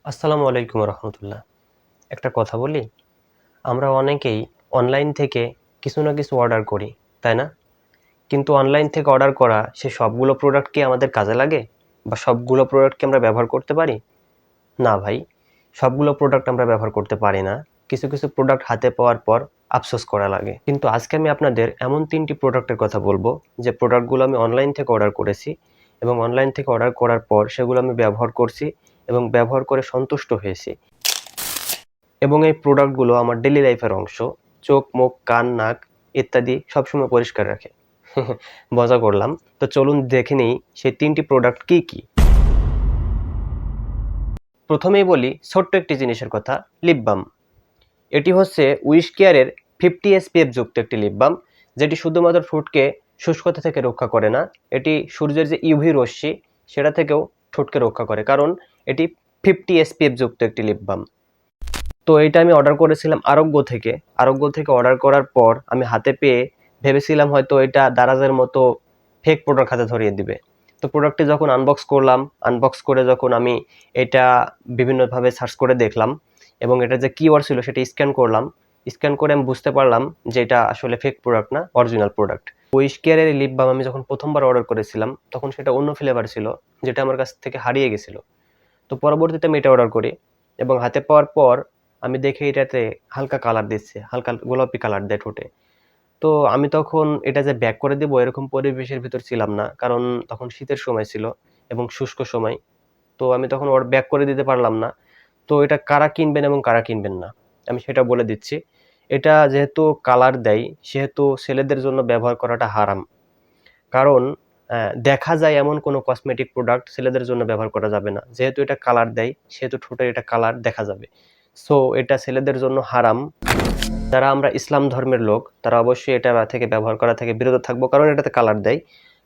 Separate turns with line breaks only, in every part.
আসসালামু আলাইকুম রহমতুল্লাহ। একটা কথা বলি, আমরা অনেকেই অনলাইন থেকে কিছু না কিছু অর্ডার করি, তাই না? কিন্তু অনলাইন থেকে অর্ডার করা সে সবগুলো প্রোডাক্ট কি আমাদের কাজে লাগে বা সবগুলো প্রোডাক্ট কি আমরা ব্যবহার করতে পারি? না ভাই, সবগুলো প্রোডাক্ট আমরা ব্যবহার করতে পারি না। কিছু কিছু প্রোডাক্ট হাতে পাওয়ার পর আফসোস করা লাগে। কিন্তু আজকে আমি আপনাদের এমন 3টি প্রোডাক্টের কথা বলবো যে প্রোডাক্টগুলো আমি অনলাইন থেকে অর্ডার করেছি এবং অনলাইন থেকে অর্ডার করার পর সেগুলো আমি ব্যবহার করছি এবং ব্যবহার করে সন্তুষ্ট হয়েছি। এবং এই প্রোডাক্টগুলো আমার ডেইলি লাইফের অংশ। চোখ, মুখ, কান, নাক ইত্যাদি সবসময় পরিষ্কার রাখে। মজা করলাম। তো চলুন দেখে নিই সেই 3টি প্রোডাক্ট কি কি। প্রথমেই বলি ছোট্ট একটি জিনিসের কথা, লিপ বাম। এটি হচ্ছে উইশ কেয়ারের 50 SPF যুক্ত একটি লিপ বাম, যেটি শুধুমাত্র ঠোঁটকে শুষ্কতা থেকে রক্ষা করে না, এটি সূর্যের যে ইউভি রশ্মি সেটা থেকেও ঠোঁটকে রক্ষা করে, কারণ এটি 50 SPF যুক্ত একটি লিপ বাম। তো এটা আমি অর্ডার করেছিলাম আরোগ্য থেকে অর্ডার করার পর আমি হাতে পেয়ে ভেবেছিলাম হয়তো এটা দারাজের মতো ফেক প্রোডাক্ট হাতে ধরিয়ে দিবে। তো প্রোডাক্টটি যখন আনবক্স করে যখন আমি এটা বিভিন্নভাবে সার্চ করে দেখলাম এবং এটা যে কিওয়ার্ড ছিল সেটা স্ক্যান করে আমি বুঝতে পারলাম যে এটা আসলে ফেক প্রোডাক্ট না, অরিজিনাল প্রোডাক্ট। উইশ কেয়ারের লিপ বাম আমি যখন প্রথমবার অর্ডার করেছিলাম তখন সেটা অন্য ফ্লেভার ছিল, যেটা আমার কাছ থেকে হারিয়ে গেছিল। তো পরবর্তীতে আমি এটা অর্ডার করি এবং হাতে পাওয়ার পর আমি দেখি এটাতে হালকা কালার দিচ্ছে, হালকা গোলাপি কালার দেয় ঠোঁটে। তো আমি তখন এটা যে ব্যাক করে দেবো এরকম পরিবেশের ভিতর ছিলাম না, কারণ তখন শীতের সময় ছিল এবং শুষ্ক সময়। তো আমি তখন ওর ব্যাক করে দিতে পারলাম না। তো এটা কারা কিনবেন এবং কারা কিনবেন না আমি সেটা বলে দিচ্ছি। এটা যেহেতু কালার দেয় সেহেতু ছেলেদের জন্য ব্যবহার করাটা হারাম, কারণ দেখা যায় এমন কোনো কসমেটিক প্রোডাক্ট ছেলেদের জন্য ব্যবহার করা যাবে না। যেহেতু এটা কালার দেয় সেহেতু ঠোঁটের এটা কালার দেখা যাবে। সো এটা ছেলেদের জন্য হারাম। যারা আমরা ইসলাম ধর্মের লোক তারা অবশ্যই এটা থেকে ব্যবহার করা থেকে বিরত থাকবো, কারণ এটাতে কালার দেয়।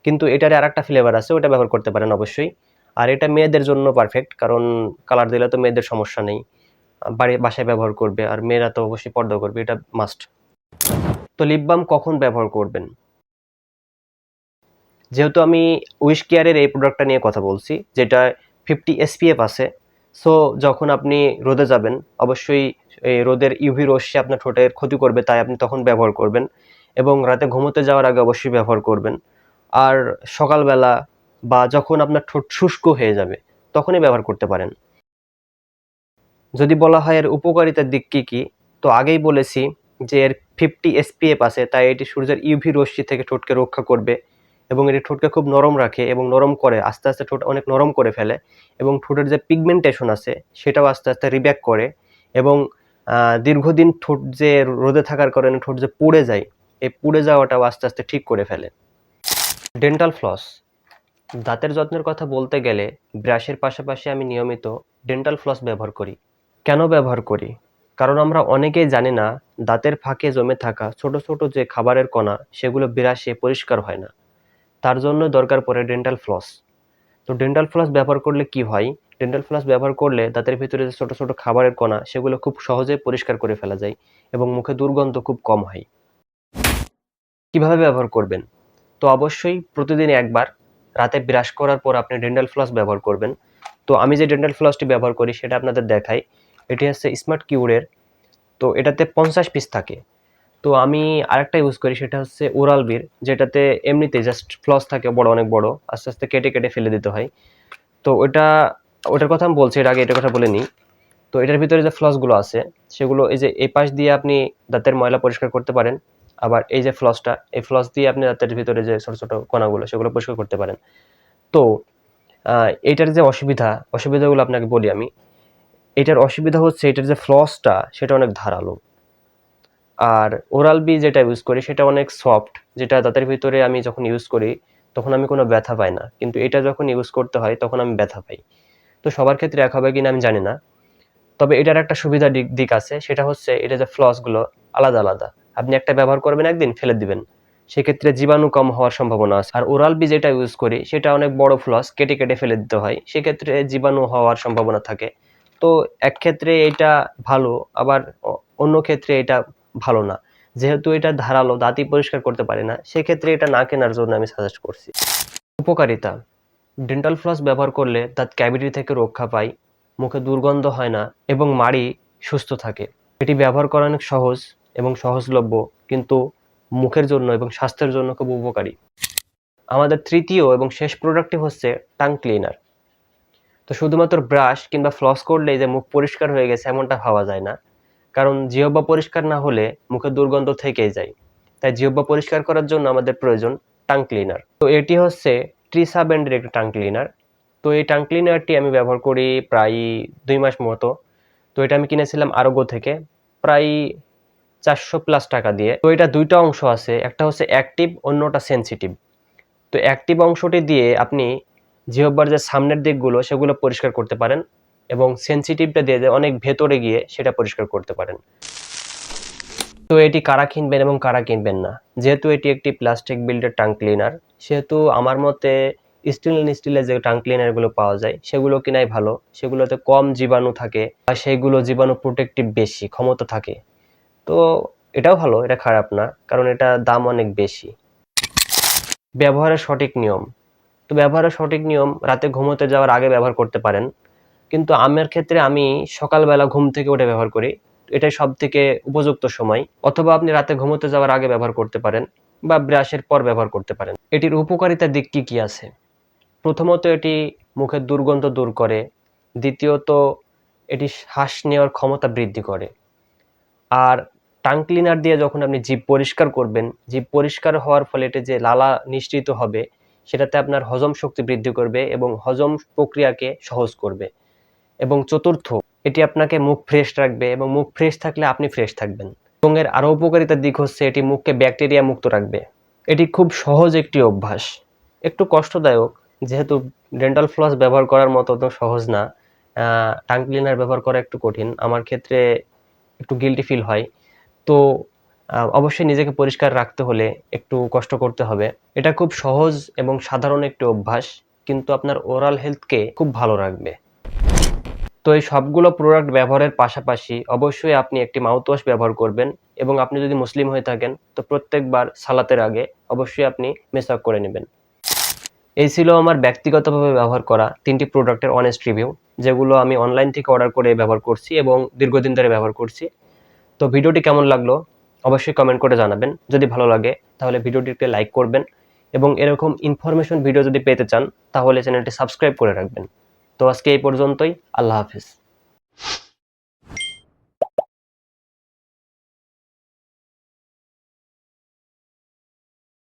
কিন্তু এটার আরেকটা ফ্লেভার আছে, ওটা ব্যবহার করতে পারেন অবশ্যই। আর এটা মেয়েদের জন্য পারফেক্ট, কারণ কালার দিলে তো মেয়েদের সমস্যা নেই, বাসায় ব্যবহার করবে, আর মেয়েরা তো অবশ্যই পর্দা করবে, এটা মাস্ট। তো লিপ বাম কখন ব্যবহার করবেন? যেহেতু আমি উইশ কেয়ারের এই প্রোডাক্টটা নিয়ে কথা বলছি যেটা 50 SPF আছে, সো যখন আপনি রোদে যাবেন অবশ্যই এই রোদের ইউভি রশ্মি আপনার ঠোঁটের ক্ষতি করবে, তাই আপনি তখন ব্যবহার করবেন এবং রাতে ঘুমোতে যাওয়ার আগে অবশ্যই ব্যবহার করবেন। আর সকালবেলা বা যখন আপনার ঠোঁট শুষ্ক হয়ে যাবে তখনই ব্যবহার করতে পারেন। যদি বলা হয় এর উপকারিতার দিক কি কি, তো আগেই বলেছি যে এর 50 SPF আছে, তাই এটি সূর্যের ইউভি রশ্মি থেকে ঠোঁটকে রক্ষা করবে এবং এটি ঠোঁটকে খুব নরম রাখে এবং নরম করে, আস্তে আস্তে ঠোঁট অনেক নরম করে ফেলে এবং ঠোঁটের যে পিগমেন্টেশন আছে সেটাও আস্তে আস্তে রিব্যাক করে এবং দীর্ঘদিন ঠোঁট যে রোদে থাকার কারণে ঠোঁট যে পুড়ে যায়, এই পুড়ে যাওয়াটাও আস্তে আস্তে ঠিক করে ফেলে। ডেন্টাল ফ্লস, দাঁতের যত্নের কথা বলতে গেলে ব্রাশের পাশাপাশি আমি নিয়মিত ডেন্টাল ফ্লস ব্যবহার করি। কেন ব্যবহার করি? কারণ আমরা অনেকেই জানি না দাঁতের ফাঁকে জমে থাকা ছোট ছোট যে খাবারের কণা সেগুলো ব্রাশে পরিষ্কার হয় না। তার জন্য দরকার পড়ে ডেন্টাল ফ্লস। তো ডেন্টাল ফ্লস ব্যবহার করলে কি হয়? ডেন্টাল ফ্লস ব্যবহার করলে দাঁতের ভিতরে যে ছোট ছোট খাবারের কণা সেগুলো খুব সহজে পরিষ্কার করে ফেলা যায় এবং মুখে দুর্গন্ধ খুব কম হয়। কিভাবে ব্যবহার করবেন? তো অবশ্যই প্রতিদিন একবার রাতে ব্রাশ করার পর আপনি ডেন্টাল ফ্লস ব্যবহার করবেন। তো আমি যে ডেন্টাল ফ্লসটি ব্যবহার করি সেটা আপনাদের দেখাই। এটি হচ্ছে স্মার্ট কিউরের। তো এটাতে 50 পিস থাকে। তো আমি আরেকটা ইউজ করি, সেটা হচ্ছে ওরাল বির, যেটাতে এমনিতে জাস্ট ফ্লস থাকে বড়, অনেক বড়, আস্তে আস্তে কেটে কেটে ফেলে দিতে হয়। তো ওটার কথা আমি বলছি, এর আগে এটার কথা বলে নিই। তো এটার ভিতরে যে ফ্লসগুলো আছে সেগুলো এই যে এই পাশ দিয়ে আপনি দাঁতের ময়লা পরিষ্কার করতে পারেন, আবার এই যে ফ্লসটা, এই ফ্লস দিয়ে আপনি দাঁতের ভিতরে যে ছোট ছোট কণাগুলো সেগুলো পরিষ্কার করতে পারেন। তো এইটার যে অসুবিধাগুলো আপনাকে বলি আমি। এটার অসুবিধা হচ্ছে এটার যে ফ্লসটা সেটা অনেক ধারালো, আর ওরাল বি যেটা ইউজ করি সেটা অনেক সফট, যেটা দাঁতের ভিতরে আমি যখন ইউজ করি তখন আমি কোনো ব্যথা পাই না, কিন্তু এটা যখন ইউজ করতে হয় তখন আমি ব্যথা পাই। তো সবার ক্ষেত্রে এক হবে কিনা আমি জানি না, তবে এটার একটা সুবিধা দিক আছে, সেটা হচ্ছে এটা যে ফ্লসগুলো আলাদা আলাদা, আপনি একটা ব্যবহার করবেন একদিন ফেলে দিবেন, সেক্ষেত্রে জীবাণু কম হওয়ার সম্ভাবনা আছে। আর ওরাল বি যেটা ইউজ করি সেটা অনেক বড় ফ্লস, কেটে কেটে ফেলে দিতে হয়, সেক্ষেত্রে জীবাণু হওয়ার সম্ভাবনা থাকে। তো এক ক্ষেত্রে এটা ভালো, আবার অন্য ক্ষেত্রে এটা ভালো না। যেহেতু এটা ধারালো, দাঁতই পরিষ্কার করতে পারে না, সেক্ষেত্রে এটা না কেনার জন্য আমি সাজেস্ট করছি। উপকারিতা, ডেন্টাল ফ্লস ব্যবহার করলে দাঁত ক্যাভিটি থেকে রক্ষা পায়, মুখে দুর্গন্ধ হয় না এবং মাড়ি সুস্থ থাকে। এটি ব্যবহার করা অনেক সহজ এবং সহজলভ্য, কিন্তু মুখের জন্য এবং স্বাস্থ্যের জন্য খুব উপকারী। আমাদের তৃতীয় এবং শেষ প্রোডাক্টটি হচ্ছে টাং ক্লিনার। তো শুধুমাত্র ব্রাশ কিংবা ফ্লস করলেই যে মুখ পরিষ্কার হয়ে গেছে এমনটা ভাবা যায় না, কারণ জিহ্বা পরিষ্কার না হলে মুখের দুর্গন্ধ থেকেই যায়। তাই জিহ্বা পরিষ্কার করার জন্য আমাদের প্রয়োজন টাং ক্লিনার। তো এটি হচ্ছে ট্রিসা ব্র্যান্ডের একটি টাং ক্লিনার। তো এই টাং ক্লিনারটি আমি ব্যবহার করি প্রায় 2 মাস মতো। তো এটা আমি কিনেছিলাম আরোগ্য থেকে প্রায় 400+ টাকা দিয়ে। তো এটা দুইটা অংশ আছে, একটা হচ্ছে অ্যাক্টিভ, অন্যটা সেনসিটিভ। তো অ্যাক্টিভ অংশটি দিয়ে আপনি জিহ্বার যে সামনের দিকগুলো সেগুলো পরিষ্কার করতে পারেন, এবং সেনসিটিভটা দিয়ে যে অনেক ভেতরে গিয়ে সেটা পরিষ্কার করতে পারেন। তো এটি কারা কিনবেন এবং কারা কিনবেন না, যেহেতু এটি একটি প্লাস্টিক বিল্ডের টাং ক্লিনার, সেহেতু আমার মতে স্টেনলেস যে টাং ক্লিনারগুলো পাওয়া যায় সেগুলো কিনাই ভালো। সেগুলোতে কম জীবাণু থাকে আর সেইগুলো জীবাণু প্রোটেক্টিভ বেশি ক্ষমতা থাকে। তো এটাও ভালো, এটা খারাপ না, কারণ এটা দাম অনেক বেশি। ব্যবহারের সঠিক নিয়ম। তো ব্যবহারের সঠিক নিয়ম, রাতে ঘুমোতে যাওয়ার আগে ব্যবহার করতে পারেন, কিন্তু আমার ক্ষেত্রে আমি সকালবেলা ঘুম থেকে উঠে ব্যবহার করি। এটাই সবথেকে উপযুক্ত সময়। অথবা আপনি রাতে ঘুমোতে যাওয়ার আগে ব্যবহার করতে পারেন বা ব্রাশের পর ব্যবহার করতে পারেন। এটির উপকারিতার দিক কি আছে? প্রথমত, এটি মুখের দুর্গন্ধ দূর করে। দ্বিতীয়ত, এটি শ্বাস নেওয়ার ক্ষমতা বৃদ্ধি করে। আর টাং ক্লিনার দিয়ে যখন আপনি জিভ পরিষ্কার করবেন, জিভ পরিষ্কার হওয়ার ফলে এটি যে লালা নিঃসৃত হবে সেটাতে আপনার হজম শক্তি বৃদ্ধি করবে এবং হজম প্রক্রিয়াকে সহজ করবে। এবং চতুর্থ, এটি আপনাকে মুখ ফ্রেশ রাখবে, এবং মুখ ফ্রেশ থাকলে আপনি ফ্রেশ থাকবেন। এবং এর আরও উপকারিতার দিক হচ্ছে এটি মুখকে ব্যাকটেরিয়া মুক্ত রাখবে। এটি খুব সহজ একটি অভ্যাস, একটু কষ্টদায়ক, যেহেতু ডেন্টাল ফ্লস ব্যবহার করার মতো তো সহজ না। টাং ক্লিনার ব্যবহার করা একটু কঠিন, আমার ক্ষেত্রে একটু গিল্টি ফিল হয়। তো অবশ্যই নিজেকে পরিষ্কার রাখতে হলে একটু কষ্ট করতে হবে। এটা খুব সহজ এবং সাধারণ একটি অভ্যাস, কিন্তু আপনার ওরাল হেলথকে খুব ভালো রাখবে। তো এই সবগুলো প্রোডাক্ট ব্যবহারের পাশাপাশি অবশ্যই আপনি একটি মাউথওয়াশ ব্যবহার করবেন, এবং আপনি যদি মুসলিম হয়ে থাকেন তো প্রত্যেকবার সালাতের আগে অবশ্যই আপনি মেসওয়াক করে নেবেন। এই ছিল আমার ব্যক্তিগতভাবে ব্যবহার করা 3টি প্রোডাক্টের অনেস্ট রিভিউ, যেগুলো আমি অনলাইন থেকে অর্ডার করে ব্যবহার করছি এবং দীর্ঘদিন ধরে ব্যবহার করছি। তো ভিডিওটি কেমন লাগলো অবশ্যই কমেন্ট করে জানাবেন। যদি ভালো লাগে তাহলে ভিডিওটিকে লাইক করবেন, এবং এরকম ইনফরমেশন ভিডিও যদি পেতে চান তাহলে চ্যানেলটি সাবস্ক্রাইব করে রাখবেন। তো আজকে এই পর্যন্তই। আল্লাহ হাফেজ।